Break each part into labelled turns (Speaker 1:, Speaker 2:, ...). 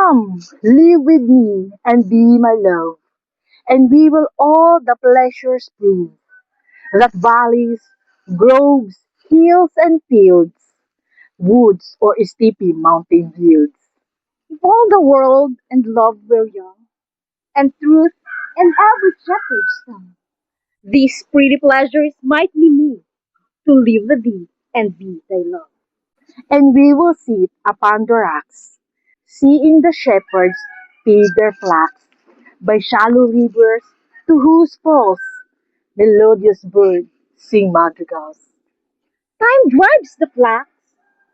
Speaker 1: Come, live with me and be my love, and we will all the pleasures prove, that valleys, groves, hills and fields, woods or steepy mountain views.
Speaker 2: If all the world and love were young, and truth and every shepherd's tongue, these pretty pleasures might be me, to live with thee and be thy love.
Speaker 1: And we will sit upon the rocks, seeing the shepherds feed their flocks by shallow rivers to whose falls melodious birds sing madrigals.
Speaker 2: Time drives the flax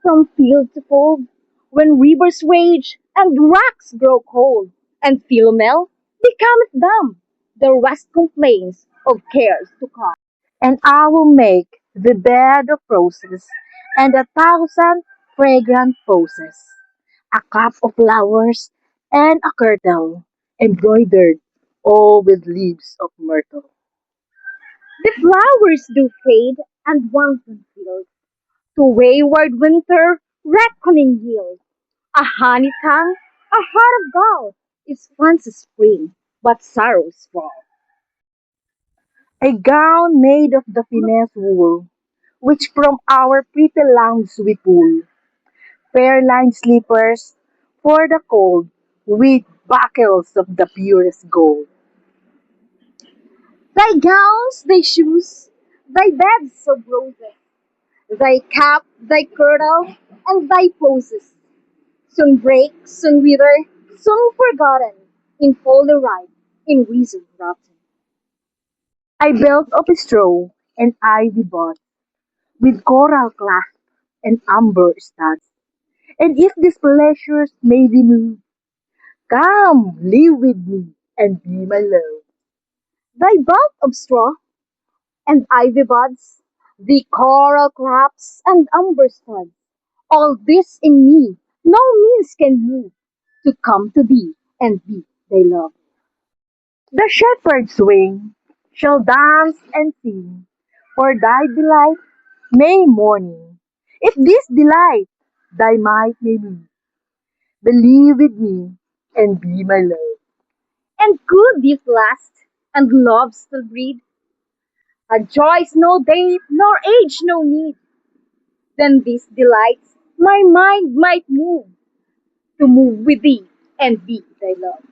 Speaker 2: from field to fold, when rivers rage and rocks grow cold, and Philomel becometh dumb. The rest complains of cares to come.
Speaker 1: And I will make the bed of roses and 1,000 fragrant poses, a cup of flowers and a kirtle embroidered all with leaves of myrtle.
Speaker 2: The flowers do fade and wanton field, to wayward winter reckoning yield. A honey tongue, a heart of gall, is fancy's spring, but sorrow's fall.
Speaker 1: A gown made of the finest wool, which from our pretty lambs we pull, fair lined slippers for the cold, with buckles of the purest gold.
Speaker 2: Thy gowns, thy shoes, thy beds of roses, thy cap, thy kirtle, and thy poses, soon break, soon wither, soon forgotten, in folly ripe, in reason rotten.
Speaker 1: I belt of straw and ivy bought, with coral clasp and amber studs. And if these pleasures may thee move, come, live with me, and be my love.
Speaker 2: Thy belt of straw and ivy buds, the coral claps and amber studs, all this in me no means can move, to come to thee and be thy love.
Speaker 1: The shepherd's wing shall dance and sing for thy delight May morning. If this delight thy might may be, believe with me and be my love.
Speaker 2: And could this last, and love still breed, a joys no date, nor age no need, then these delights my mind might move, to move with thee and be thy love.